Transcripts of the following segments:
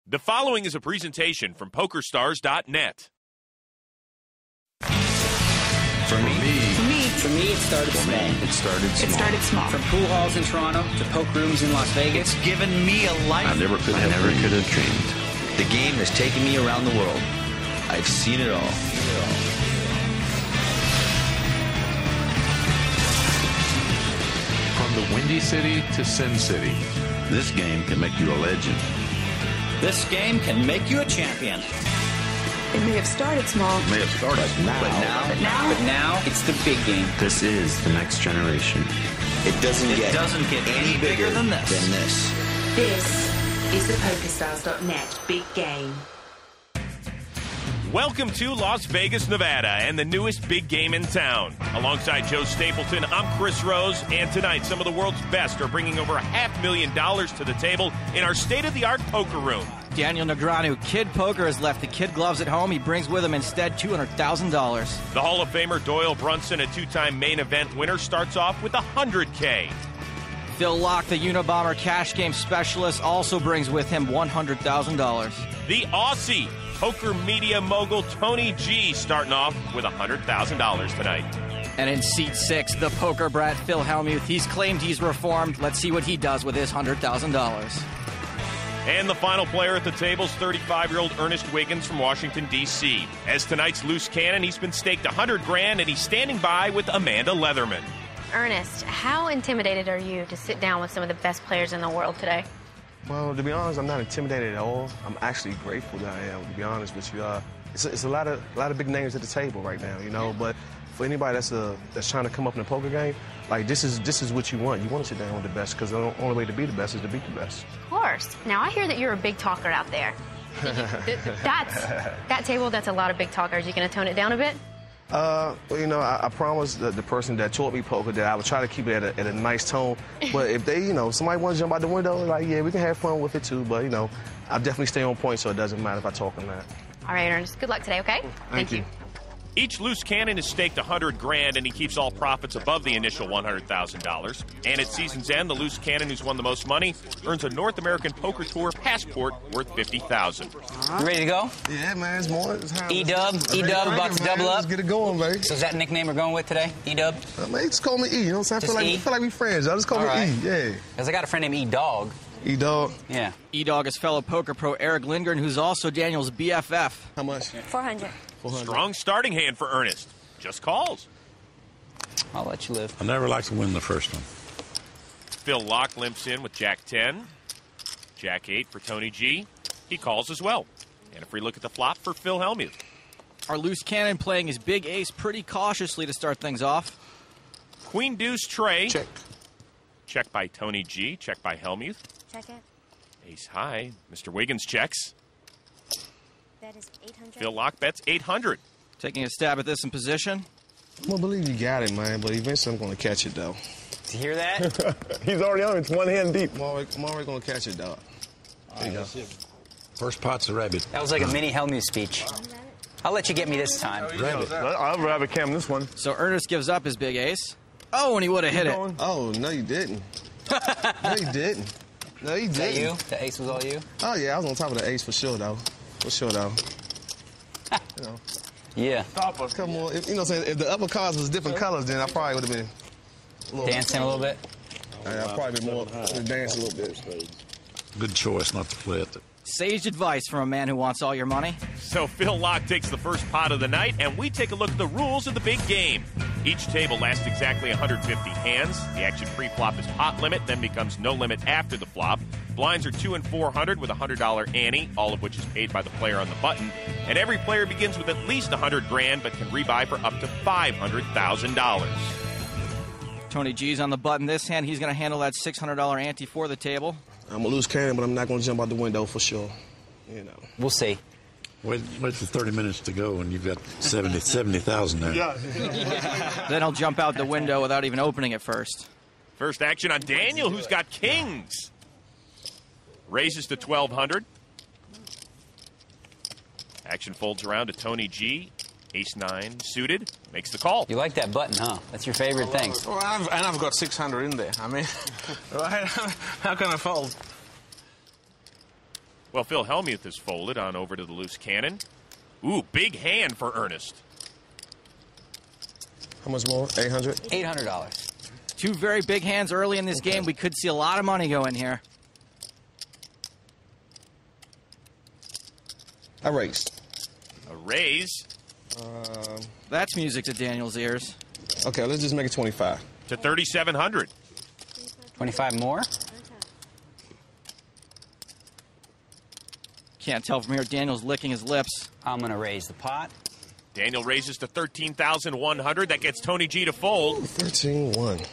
The following is a presentation from PokerStars.net. For me, it started small. From pool halls in Toronto to poke rooms in Las Vegas. It's given me a life I never could have dreamed. The game has taken me around the world. I've seen it all. From the Windy City to Sin City. This game can make you a legend. This game can make you a champion. It may have started small. It may have started, But now, it's the big game. This is the next generation. It doesn't get any bigger than this. This is the PokerStars.net big game. Welcome to Las Vegas, Nevada, and the newest big game in town. Alongside Joe Stapleton, I'm Chris Rose, and tonight some of the world's best are bringing over $500,000 to the table in our state-of-the-art poker room. Daniel Negreanu, Kid Poker, has left the kid gloves at home. He brings with him instead $200,000. The Hall of Famer Doyle Brunson, a two-time main event winner, starts off with $100K. Phil Laak, the Unabomber cash game specialist, also brings with him $100,000. The Aussie poker media mogul Tony G starting off with $100,000 tonight. And in seat 6, the poker brat Phil Hellmuth. He's claimed he's reformed. Let's see what he does with his $100,000. And the final player at the table is 35-year-old Ernest Wiggins from Washington, D.C. As tonight's loose cannon, he's been staked $100,000, and he's standing by with Amanda Leatherman. Ernest, how intimidated are you to sit down with some of the best players in the world today? Well, to be honest, I'm not intimidated at all. I'm actually grateful that I am, to be honest with you. It's a lot of big names at the table right now, you know. But for anybody that's trying to come up in the poker game, like this is what you want. You want to sit down with the best because the only way to be the best is to beat the best. Of course. Now I hear that you're a big talker out there. That table, that's a lot of big talkers. You gonna tone it down a bit? Well, you know, I promised the person that taught me poker that I would try to keep it at a nice tone. But if they, somebody wants to jump out the window, like, yeah, we can have fun with it too. But, I'll definitely stay on point, so it doesn't matter if I talk or not. All right, Ernest. Good luck today, okay? Thank you. Each loose cannon is staked $100,000, and he keeps all profits above the initial $100,000. And at season's end, the loose cannon who's won the most money earns a North American Poker Tour passport worth $50,000. You ready to go? Yeah, man, it's more. E-Dub about to double up. Let's get it going, baby. So is that the nickname we're going with today? E-Dub? Man, just call me E, you know what I'm saying? I feel like we friends, y'all. Just call me right. E, yeah. Because I got a friend named E-Dog. E-Dog? Yeah. E-Dog is fellow poker pro Eric Lindgren, who's also Daniel's BFF. How much? 400. Strong starting hand for Ernest. Just calls. I'll let you live. I never like to win the first one. Phil Laak limps in with Jack 10. Jack 8 for Tony G. He calls as well. And a free look at the flop for Phil Hellmuth. Our loose cannon playing his big ace pretty cautiously to start things off. Queen Deuce Trey. Check. Check by Tony G. Check by Hellmuth. Check it. Ace high. Mr. Wiggins checks. That is 800. Phil Laak bets 800. Taking a stab at this in position. I'm going to believe you got it, man, but eventually I'm going to catch it, though. Did you hear that? He's already on it. It's one hand deep. I'm already going to catch it, dog. There you go. First pot's a rabbit. That was like a mini Hellmuth speech. I'll let you get me this time. Rabbit. I'll rabbit cam this one. So Ernest gives up his big ace. Oh, and he would have hit it. Oh, no, you didn't. No, you didn't. No, you didn't. Is that you? The ace was all you? Oh, yeah, I was on top of the ace for sure, though. For sure, though. Yeah. Come on. If the upper cards was different colors, then I probably would have been dancing a little bit. I'd probably been more dance a little bit. Good choice not to play it. Sage advice from a man who wants all your money. So Phil Laak takes the first pot of the night, and we take a look at the rules of the big game. Each table lasts exactly 150 hands. The action pre-flop is pot limit, then becomes no limit after the flop. Blinds are 2 and 400 with a $100 ante, all of which is paid by the player on the button. And every player begins with at least $100,000, but can rebuy for up to $500,000. Tony G's on the button this hand. He's going to handle that $600 ante for the table. I'm a loose cannon, but I'm not going to jump out the window for sure. We'll see. Wait for 30 minutes to go, and you've got 70,000 there. Yeah. Then he'll jump out the window without even opening it first. First action on Daniel, who's got kings. Raises to 1,200. Action folds around to Tony G. Ace-9 suited. Makes the call. You like that button, huh? That's your favorite thing. Well, I've got 600 in there. I mean, how can I fold? Well, Phil Hellmuth has folded on over to the loose cannon. Ooh, big hand for Ernest. How much more? 800? $800. Two very big hands early in this game. We could see a lot of money go in here. I raised. A raise. That's music to Daniel's ears. Okay, let's just make it 25. To 3,700. 25 more? Can't tell from here. Daniel's licking his lips. I'm going to raise the pot. Daniel raises to 13,100. That gets Tony G to fold. 13-1.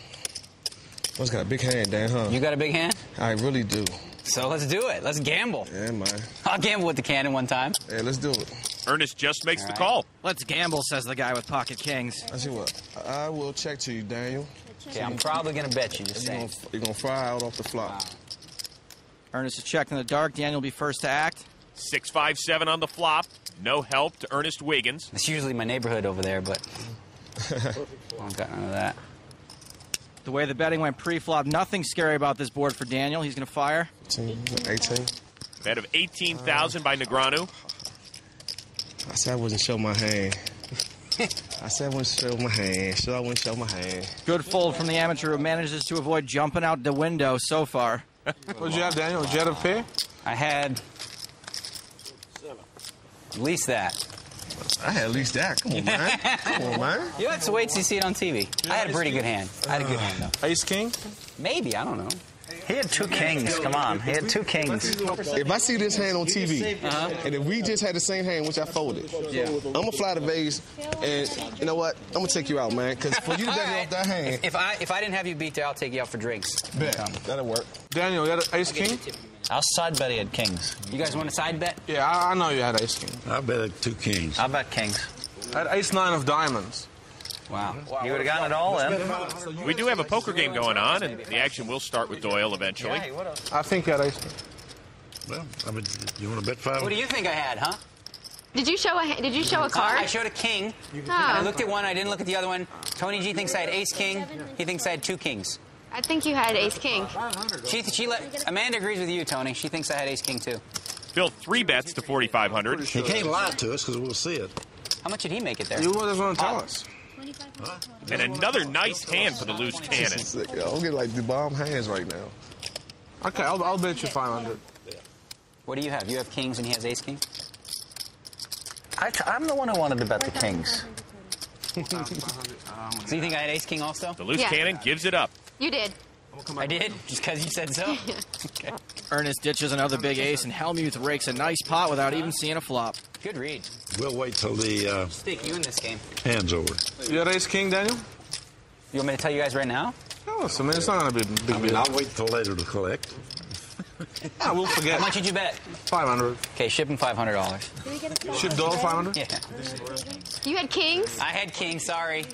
One's got a big hand, Dan, huh? You got a big hand? I really do. So let's do it. Let's gamble. Yeah, man. I'll gamble with the cannon one time. Yeah, let's do it. Ernest just makes the call. Let's gamble, says the guy with pocket kings. I see what. I will check to you, Daniel. Okay, I'm probably going to bet you, just saying. You're going to fry out off the flop. Ernest is checked in the dark. Daniel will be first to act. 6-5-7 on the flop. No help to Ernest Wiggins. It's usually my neighborhood over there, but I don't got none of that. The way the betting went pre-flop, nothing scary about this board for Daniel. He's going to fire. 18. Bet of 18,000 by Negreanu. I said I wouldn't show my hand. I said I wouldn't show my hand. So I wouldn't show my hand. Good fold from the amateur who manages to avoid jumping out the window so far. What did you have, Daniel? Did you have a pair? I had at least that. I had at least that. Come on, man. Come on, man. You have to wait till you see it on TV. I had a pretty good hand. I had a good hand, though. Ace King? Maybe. I don't know. He had two kings. Come on. He had two kings. If I see this hand on TV, and if we just had the same hand, which I folded, I'm going to fly to Vegas, and you know what? I'm going to take you out, man, because for you to bet me off that hand. If I didn't have you beat there, I'll take you out for drinks. Bet. That'll work. Daniel, you had an Ace King? I'll side bet he had kings. You guys want a side bet? Yeah, I know you had Ace King. I bet 2 kings. I'll bet kings. I had Ace 9 of diamonds. Wow. You would have gotten it all in. We do have a poker game going on, and the action will start with Doyle eventually. I think you had Ace King. Well, I mean, you want to bet 5? What do you think I had, huh? Did you show a card? I showed a king. I looked at one. I didn't look at the other one. Tony G thinks I had Ace King. He thinks I had 2 kings. I think you had Ace King. Amanda agrees with you, Tony. She thinks I had Ace King, too. Phil 3 bets to 4,500. He can't lie to us because we'll see it. How much did he make it there? You just want to tell us. And another nice hand for the loose cannon. I'm getting like the bomb hands right now. Okay, I'll bet you 500. What do you have? You have kings and he has Ace King? I'm the one who wanted to bet the kings. So you think I had Ace King also? The loose cannon gives it up. You did. I did? Just because you said so? Okay. Ernest ditches another big ace, and Hellmuth rakes a nice pot without even seeing a flop. Good read. We'll wait till the Stick you in this game. hand's over. You had Ace King, Daniel? You want me to tell you guys right now? No, I mean, it's not going to be a big deal. I'll wait till later to collect. Yeah, we'll forget. How much did you bet? 500. Okay, ship him $500. Ship Doyle 500? Yeah. You had kings? I had king, sorry.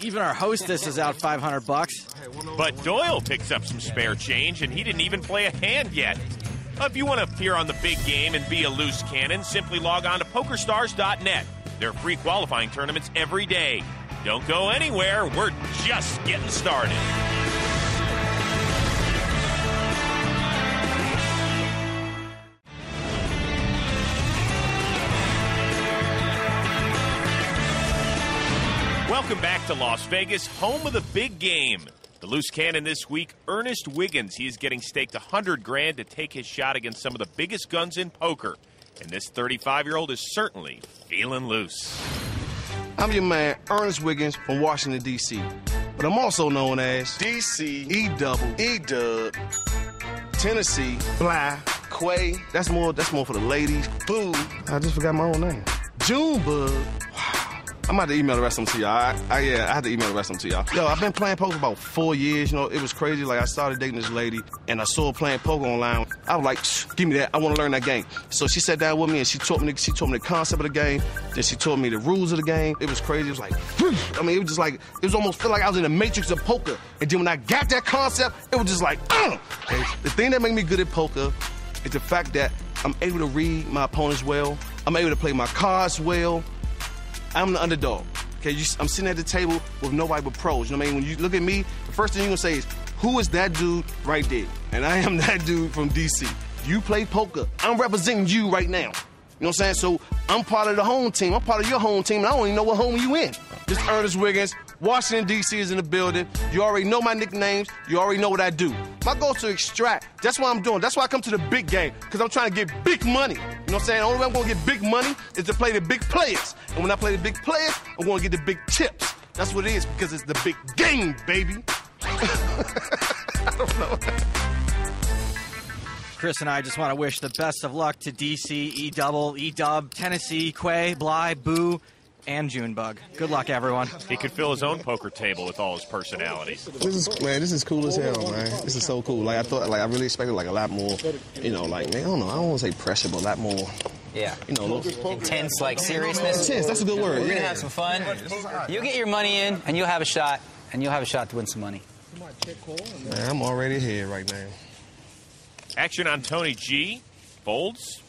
Even our hostess is out $500. But Doyle picks up some spare change, and he didn't even play a hand yet. If you want to appear on the big game and be a loose cannon, simply log on to PokerStars.net. There are free qualifying tournaments every day. Don't go anywhere. We're just getting started. Welcome back to Las Vegas, home of the big game. The loose cannon this week, Ernest Wiggins. He is getting staked $100,000 to take his shot against some of the biggest guns in poker. And this 35-year-old is certainly feeling loose. I'm your man, Ernest Wiggins from Washington, D.C. But I'm also known as D.C. E-Double, E-Dub, Tennessee, Bly, Quay. That's more for the ladies. Boo. I just forgot my own name. Junebug. I'm about to email the rest of them to y'all. I had to email the rest of them to y'all. Yo, I've been playing poker for about 4 years. You know, it was crazy. Like, I started dating this lady, and I saw her playing poker online. I was like, give me that. I want to learn that game. So she sat down with me, and she taught me the concept of the game. Then she taught me the rules of the game. It was crazy. It was like, I mean, it was just like, it was almost feel like I was in the matrix of poker. And then when I got that concept, it was just like, And the thing that made me good at poker is the fact that I'm able to read my opponents well. I'm able to play my cards well. I'm the underdog. Okay, I'm sitting at the table with nobody but pros. You know what I mean? When you look at me, the first thing you're gonna say is, who is that dude right there? And I am that dude from DC. You play poker. I'm representing you right now. You know what I'm saying? So I'm part of the home team. I'm part of your home team, and I don't even know what home you in. This is Ernest Wiggins. Washington, D.C. is in the building. You already know my nicknames. You already know what I do. My goal is to extract. That's what I'm doing. That's why I come to the big game, because I'm trying to get big money. You know what I'm saying? The only way I'm going to get big money is to play the big players. And when I play the big players, I'm going to get the big chips. That's what it is, because it's the big game, baby. I don't know. Chris and I just want to wish the best of luck to DC, E-Double, E-Dub, Tennessee, Quay, Bly, Boo, and Junebug. Good luck, everyone. He could fill his own poker table with all his personalities. This is cool as hell, man. This is so cool. I really expected a lot more, man, I don't know. I don't want to say pressure, but a lot more. Yeah. Intense, seriousness. Intense, that's a good word. We're going to have some fun. You get your money in, and you'll have a shot, to win some money. Man, I'm already here right now. Action on Tony G. Folds.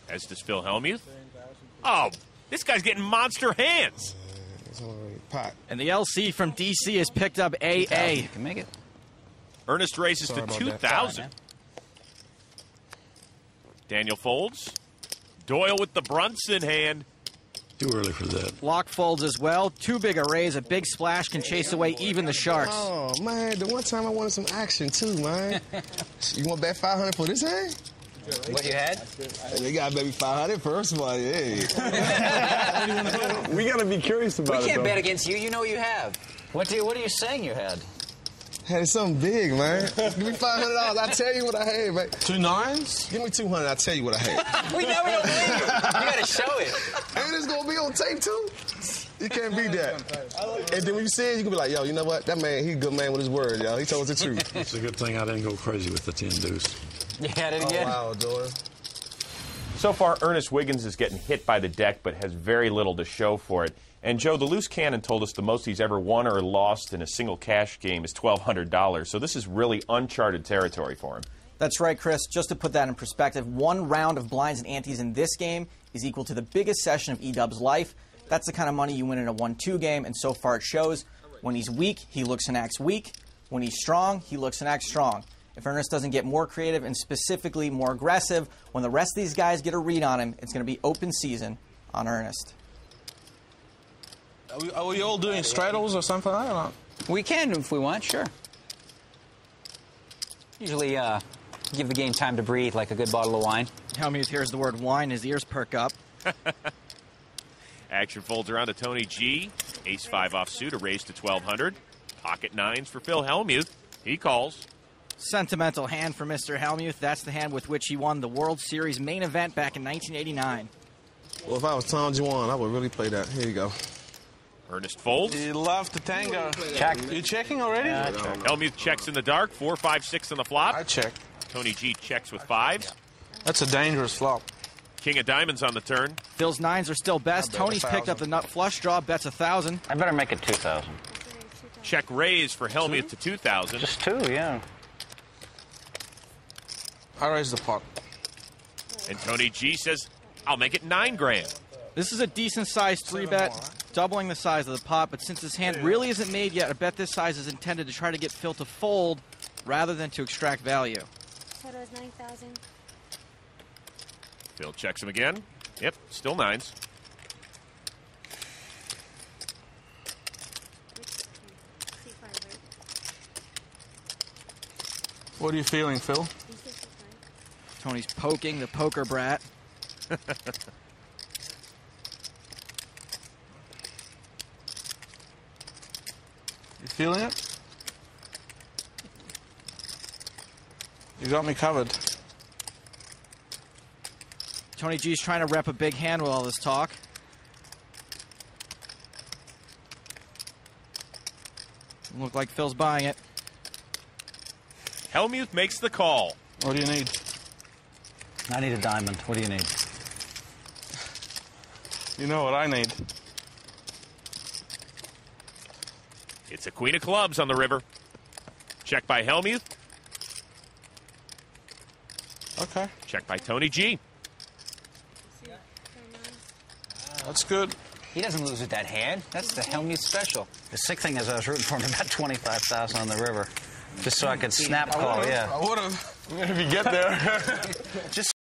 As does Phil Hellmuth. Oh, this guy's getting monster hands. Pot. And the LC from DC has picked up AA. You can make it. Ernest races to 2,000. Daniel folds. Doyle with the Brunson hand. Too early for that. Laak folds as well. Too big a raise. A big splash can chase away even the Sharks. Oh, man, the one time I wanted some action, too, man. You want to bet 500 for this hand? What you had? They got maybe 500 first of all, hey. We got to be curious about it, We can't bet against you. You know what you have. What are you saying you had? Had something big, man. Give me $500. I'll tell you what I had, man. 2 9s? Give me 200. I'll tell you what I had. We never don't believe you. You got to show it. And it's going to be on tape, too. You can't beat that. And then when you see it, you can be like, yo, you know what? That man, he's a good man with his word, y'all. He told us the truth. It's a good thing I didn't go crazy with the 10 deuce. You had it again? Oh, wow, Doyle. So far, Ernest Wiggins is getting hit by the deck, but has very little to show for it. And, Joe, the loose cannon told us the most he's ever won or lost in a single cash game is $1,200. So this is really uncharted territory for him. That's right, Chris. Just to put that in perspective, one round of blinds and antes in this game is equal to the biggest session of E-Dub's life. That's the kind of money you win in a 1-2 game, and so far it shows. When he's weak, he looks and acts weak. When he's strong, he looks and acts strong. If Ernest doesn't get more creative and specifically more aggressive, when the rest of these guys get a read on him, it's going to be open season on Ernest. Are we all doing straddles or something? I don't know. We can if we want, sure. Usually give the game time to breathe like a good bottle of wine. Hellmuth hears the word wine, his ears perk up. Action folds around to Tony G. Ace-5 offsuit, a raise to 1,200. Pocket nines for Phil Hellmuth. He calls. Sentimental hand for Mr. Hellmuth. That's the hand with which he won the World Series main event back in 1989. Well, if I was Tom Juwan, I would really play that. Here you go. Ernest folds. You love the tango. Check. You checking already? Hellmuth checks in the dark. 4, 5, 6 on the flop. I check. Tony G checks with 5s. That's a dangerous flop. King of diamonds on the turn. Phil's nines are still best. Tony's picked up the nut flush draw, bets 1,000. I better make it 2,000. Check raise for Hellmuth to 2,000. Just 2, yeah. I raise the pot. And Tony G says, I'll make it 9 grand. This is a decent-sized 3-bet, doubling the size of the pot, but since his hand really isn't made yet, a bet this size is intended to try to get Phil to fold rather than to extract value. Total is 9,000. Phil checks him again. Yep, still 9s. What are you feeling, Phil? Tony's poking the poker brat. You feeling it? You got me covered. Tony G's trying to rep a big hand with all this talk. Look like Phil's buying it. Hellmuth makes the call. What do you need? I need a diamond. What do you need? You know what I need. It's a queen of clubs on the river. Check by Hellmuth. Okay. Check by Tony G. That's good. He doesn't lose with that hand. That's the Hellmuth special. The sick thing is I was rooting for him to bet 25,000 on the river. Just so I could snap call, yeah. I would have. If you get there. Just